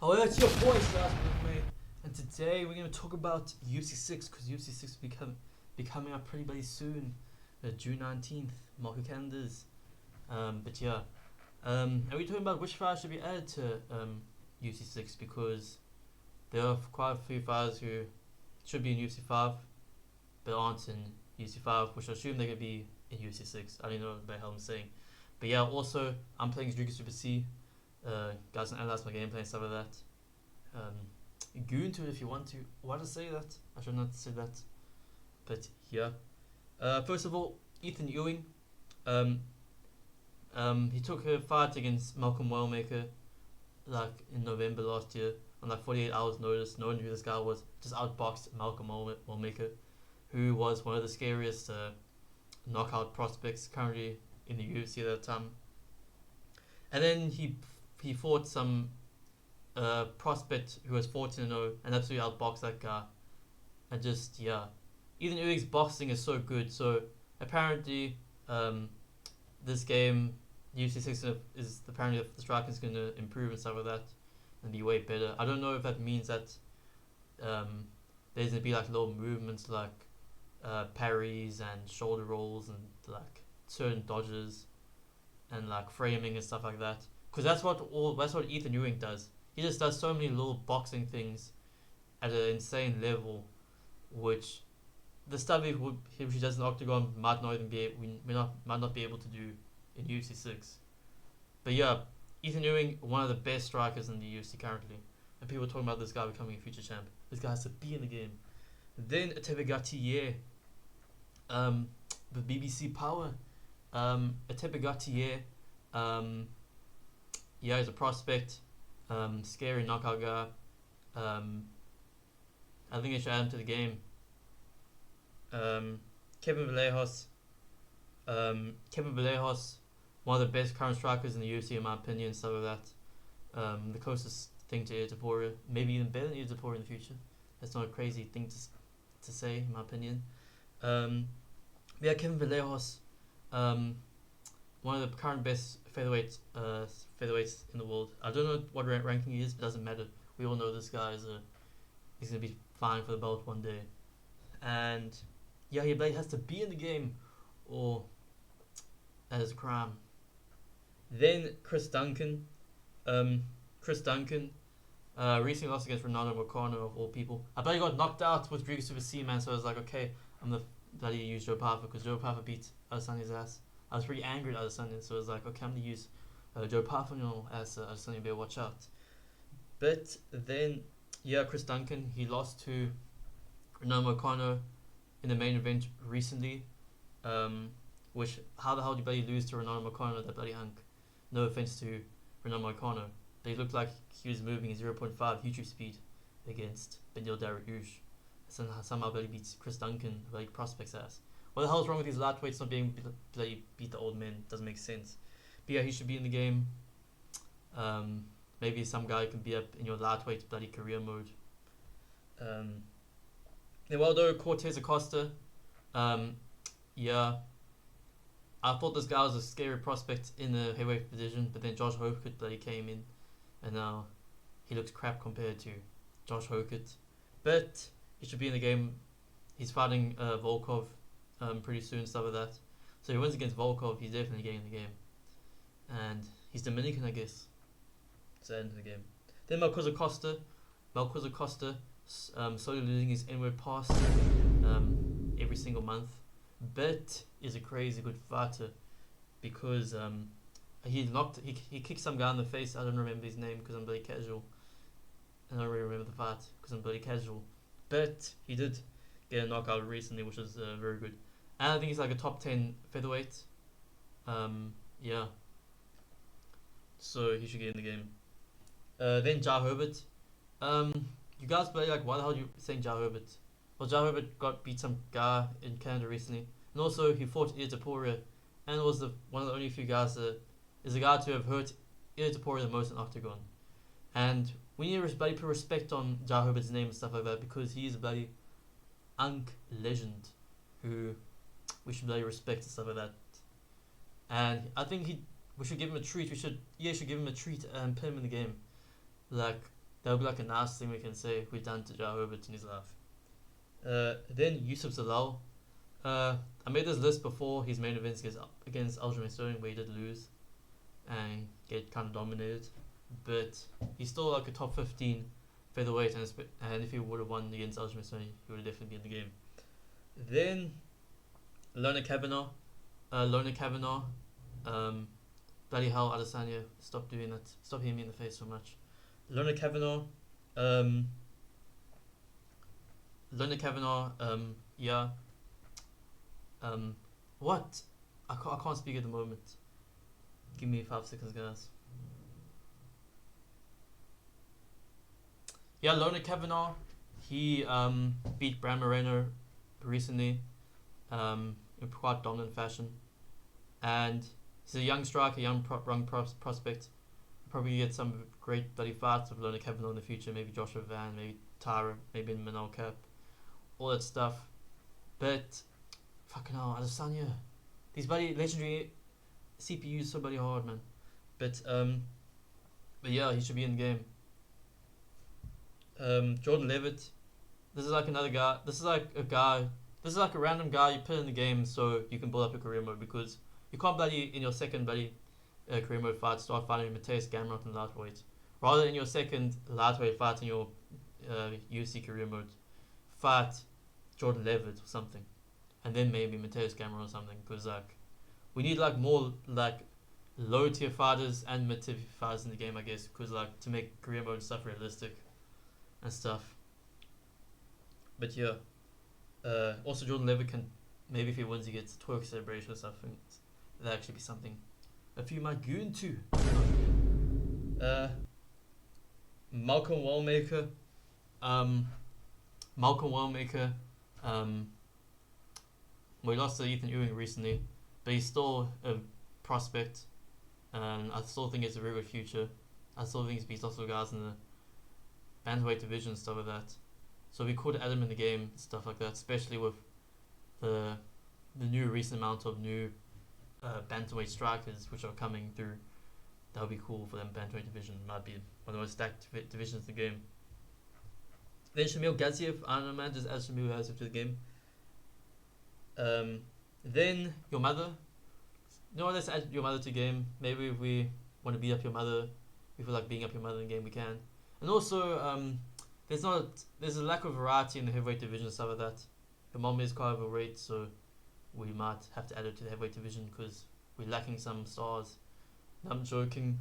However, it's your boy, Stars mate. And today we're going to talk about UFC 6 because UFC 6 will be coming up pretty bloody soon. June 19th, mark your calendars. But yeah, and we're talking about which fighters should be added to UFC 6 because there are quite a few fighters who should be in UFC 5 but aren't in UFC 5, which I assume they're going to be in UFC 6. I don't know what the hell I'm saying. But yeah, also, I'm playing Driga Super C. Guys can analyze my gameplay and stuff like that. Go into it if you want to. Why did I say that? I should not say that. But yeah. First of all, Ethan Ewing. He took a fight against Malcolm Wellmaker like in November last year on like 48 hours notice, knowing who this guy was. Just outboxed Malcolm Wellmaker, who was one of the scariest knockout prospects currently in the UFC at that time. And then he fought some prospect who was 14-0 and absolutely outboxed that guy. And just, yeah. Ethan Ewing's boxing is so good. So apparently, this game, UFC 6 is apparently the striking is going to improve and stuff like that and be way better. I don't know if that means that there's going to be like little movements like parries and shoulder rolls and like certain dodges and like framing and stuff like that. Because that's what Ethan Ewing does. He just does so many little boxing things at an insane level, which the stuff he does in Octagon might not be able to do in UFC 6. But yeah, Ethan Ewing, one of the best strikers in the UFC currently, and people are talking about this guy becoming a future champ. This guy has to be in the game. Then Atebegatier, the BBC Power, Atebegatier, yeah, he's a prospect, scary knockout guy. I think I should add him to the game. Kevin Vallejos, one of the best current strikers in the UFC in my opinion, stuff like that. The closest thing to Itaporia, maybe even better than Itaporia in the future. That's not a crazy thing to say in my opinion. Yeah, Kevin Vallejos, one of the current best featherweights in the world. I don't know what ranking he is, but it doesn't matter. We all know this guy he's gonna be fine for the belt one day. And yeah, he has to be in the game, or that is a crime. Then Chris Duncan, recently lost against Ronaldo Moicano of all people. I bet he got knocked out with Driga Super C, man. So I was like, okay, I'm the bloody use Joe Parfa because Joe Parfa beat Adesanya's ass. I was pretty angry at Adesanya, so I was like, okay, I'm gonna use Joe Parfa as Adesanya. Better watch out. But then, yeah, Chris Duncan, he lost to Ronaldo Moicano in the main event recently. Which, how the hell do you bloody lose to Ronaldo Moicano, that bloody hunk? No offense to Ronaldo Moicano, but he looked like he was moving at 0.5 YouTube speed against Benil Dariush. Somehow bloody beats Chris Duncan, bloody prospect's ass. What the hell is wrong with these lightweights not being bloody beat the old men? Doesn't make sense. But yeah, he should be in the game. Maybe some guy can be up in your lightweight bloody career mode. Then Waldo, Cortes, Acosta. Yeah, I thought this guy was a scary prospect in the heavyweight division, but then Josh Hokut bloody came in, and now he looks crap compared to Josh Hokut. But he should be in the game. He's fighting Volkov pretty soon, stuff like that. So if he wins against Volkov, he's definitely getting the game. And he's Dominican, I guess. So end of the game. Then Marcos Acosta, slowly losing his inward pass every single month, but is a crazy good fighter because he kicked some guy in the face. I don't remember his name because I'm very casual. I don't really remember the fight because I'm very casual. But he did get a knockout recently, which is very good. And I think he's like a top 10 featherweight. Yeah. So he should get in the game. Then Ja Herbert. You guys play like, why the hell are you saying Ja Herbert? Well, Ja Herbert beat some guy in Canada recently, and also he fought Itaporia, and was one of the only few guys that is a guy to have hurt Itaporia the most in Octagon. And we need to put respect on Ja Herbert's name and stuff like that because he is a bloody Unk legend who we should bloody respect and stuff like that. And I think we should give him a treat. We should give him a treat and put him in the game. Like, That would be like a nice thing we can say we've done to Joe Herbert in his life. Then Yusuf Zalal. I made this list before his main events against Aljamain Sterling, where he did lose and get kind of dominated, but he's still like a top 15 featherweight, and if he would have won against Aljamain Sterling, he would have definitely been in the game. Then Lona Kavanagh. Bloody hell, Adesanya, stop doing that. Stop hitting me in the face so much. Lona Kavanagh. Yeah. What? I can't speak at the moment. Give me 5 seconds, guys. Yeah, Lona Kavanagh. He beat Bram Moreno recently in quite dominant fashion. And he's a young striker, young prospect. Probably get some great bloody fights with Lona Kavanagh in the future. Maybe Joshua Van, maybe Tyra, maybe in Manal Cap. All that stuff. But fucking hell, Adesanya. These bloody legendary CPUs so bloody hard, man. But yeah, he should be in the game. Jordan Levitt. This is like another guy. This is like a random guy you put in the game so you can build up your career mode, because you can't bloody in your second bloody career mode fight start fighting Mateus Gamrot in lightweight. Rather in your second lightweight fight in your UFC career mode, fight Jordan Levitt or something, and then maybe Mateus Gamrot or something, because like we need like more like low tier fighters and mid tier fighters in the game, I guess, because like to make career mode stuff realistic and stuff. But yeah, also Jordan Levitt can, maybe if he wins he gets a twerk celebration or something. That'd actually be something a few might go into. Malcolm Wellmaker. We lost to Ethan Ewing recently, but he's still a prospect, and I still think it's a very good future. I still think he's beat lots of guys in the bantamweight division and stuff like that. So we could add him in the game, stuff like that, especially with the new recent amount of new bantamweight strikers which are coming through. That would be cool for them. Bantamweight division might be one of the most stacked divisions in the game. Then Shamil Gaziev, I don't know, man, just add Shamil Gaziev to the game. Then your mother. No, let's add your mother to the game. Maybe if we want to beat up your mother, if we feel like beating up your mother in the game, we can. And also, there's a lack of variety in the heavyweight division and stuff like that. Your mom is quite overweight, so we might have to add her to the heavyweight division because we're lacking some stars. No, I'm joking.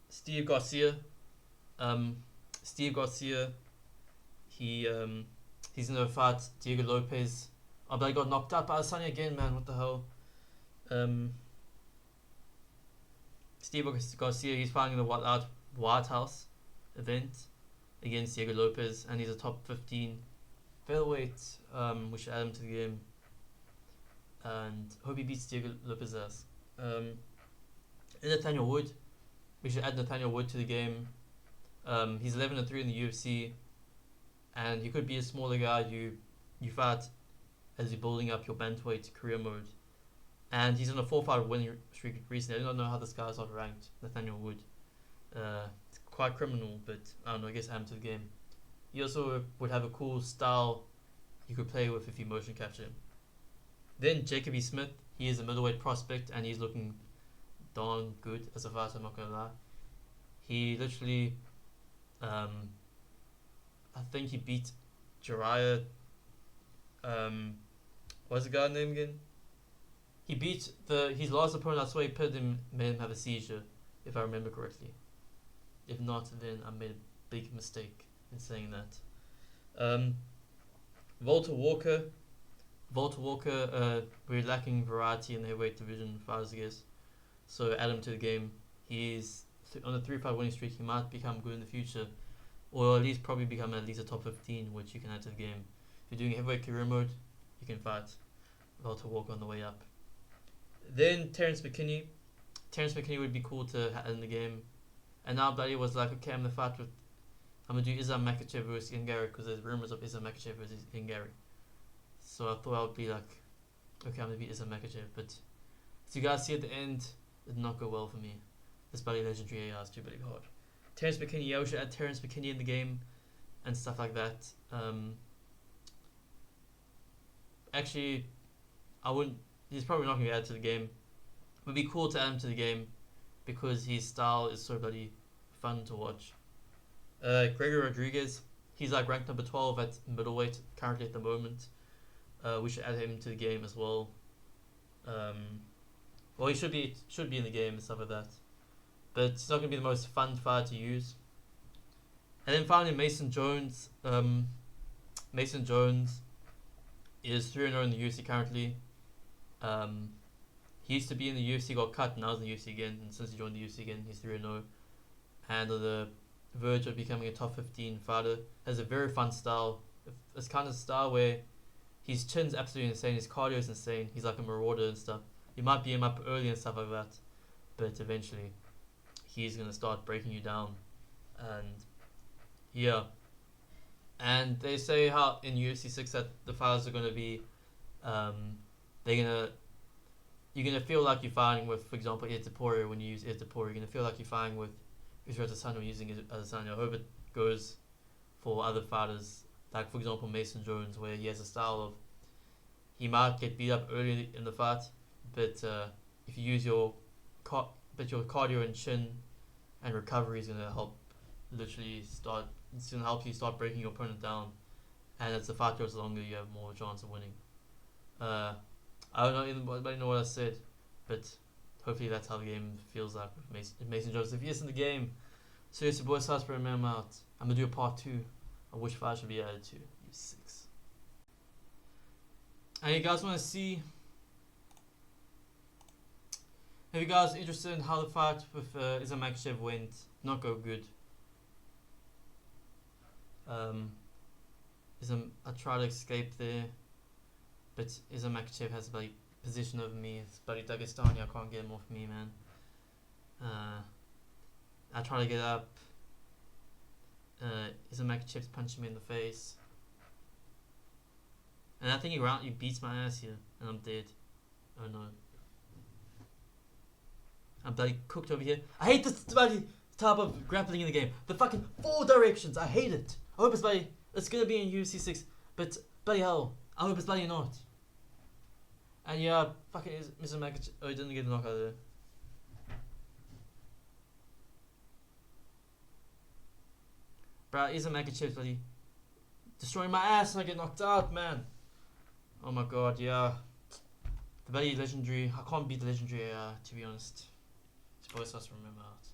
Steve Garcia. He's in a fight Diego Lopez. Oh, but I got knocked out by Adesanya again, man. What the hell? Steve Garcia, he's fighting in the White House event against Diego Lopez, and he's a top 15 featherweight. We should add him to the game, and hope he beats Diego Lopez's ass. Nathaniel Wood, we should add Nathaniel Wood to the game. He's 11-3 in the UFC, and he could be a smaller guy you fight as you're building up your bantamweight career mode. And he's on a 4-fight winning streak recently. I don't know how this guy's not ranked, Nathaniel Wood. It's quite criminal, but I don't know, I guess add him to the game. He also would have a cool style you could play with if you motion capture him. Then Jacob E. Smith, he is a middleweight prospect, and he's looking darn good as a fighter, I'm not gonna lie. He literally, I think he beat Jiraiya, what's the guy's name again? He beat his last opponent. I swear he made him have a seizure, if I remember correctly. If not, then I made a big mistake in saying that. Walter Walker, we're lacking variety in the heavyweight division fighters, I guess. So add him to the game. He's on a 3-fight winning streak. He might become good in the future, or at least probably become at least a top 15, which you can add to the game. If you're doing heavyweight career mode, you can fight Walter Walker on the way up. Then Terrence McKinney. Terrence McKinney would be cool to add in the game. And now Bloody was like, okay, I'm going to do Islam Makhachev versus Ingari, because there's rumors of Islam Makhachev versus Ingari. So I thought I would be like, okay, I'm going to beat Islam Makhachev. But as you guys see at the end, it did not go well for me. this bloody legendary AI is too bloody hard. Terrence McKinney, yeah, we should add Terrence McKinney in the game and stuff like that. Actually, I wouldn't. He's probably not gonna be added to the game. It would be cool to add him to the game because his style is so bloody fun to watch. Gregor Rodriguez, he's like ranked number 12 at middleweight currently at the moment. We should add him to the game as well. Well, he should be in the game and stuff like that, but it's not gonna be the most fun fight to use. And then finally, Mason Jones. Mason Jones is 3-0 in the UFC currently. He used to be in the UFC, got cut, now he's in the UFC again. And since he joined the UFC again, he's 3-0. And on the verge of becoming a top 15 fighter. Has a very fun style. It's kind of style where his chin's absolutely insane, his cardio is insane. He's like a marauder and stuff. You might beat him up early and stuff like that, but eventually he's going to start breaking you down. And yeah. And they say how in UFC 6 that the fighters are going to be, you're going to feel like you're fighting with, for example, Edtapori. When you use Edtapori, you're going to feel like you're fighting with Israel Adesanya using Adesanya. I hope it goes for other fighters, like for example Mason Jones, where he has a style of, he might get beat up early in the fight, but if you use your cardio and chin and recovery is going to help it's going to help you start breaking your opponent down, and as the fight goes longer you have more chance of winning. I don't know anybody know what I said, but hopefully that's how the game feels like with Mason Jones. If he is in the game, seriously boys, start spreading him out. I'm going to do a part 2 of which fight should be added to U6. And you guys want to see, if you guys are interested in how the fight with Islam Makhachev went, not go good. I tried to escape there, but Islam Makhachev has a position over me. It's bloody Dagestani, I can't get him off me, man. I try to get up. Islam Makhachev's punching me in the face. And I think he beats my ass here, and I'm dead. Oh no. I'm bloody cooked over here. I hate this bloody type of grappling in the game. The fucking 4 directions, I hate it. I hope it's gonna be in UFC 6, but bloody hell, I hope it's bloody not. And yeah, fucking Mr. Makhachev, oh, he didn't get a knockout there. Bruh, Islam Makhachev bloody destroying my ass and I get knocked out, man. Oh my god, yeah. The bloody legendary, I can't beat the legendary to be honest. It's supposed to remember out.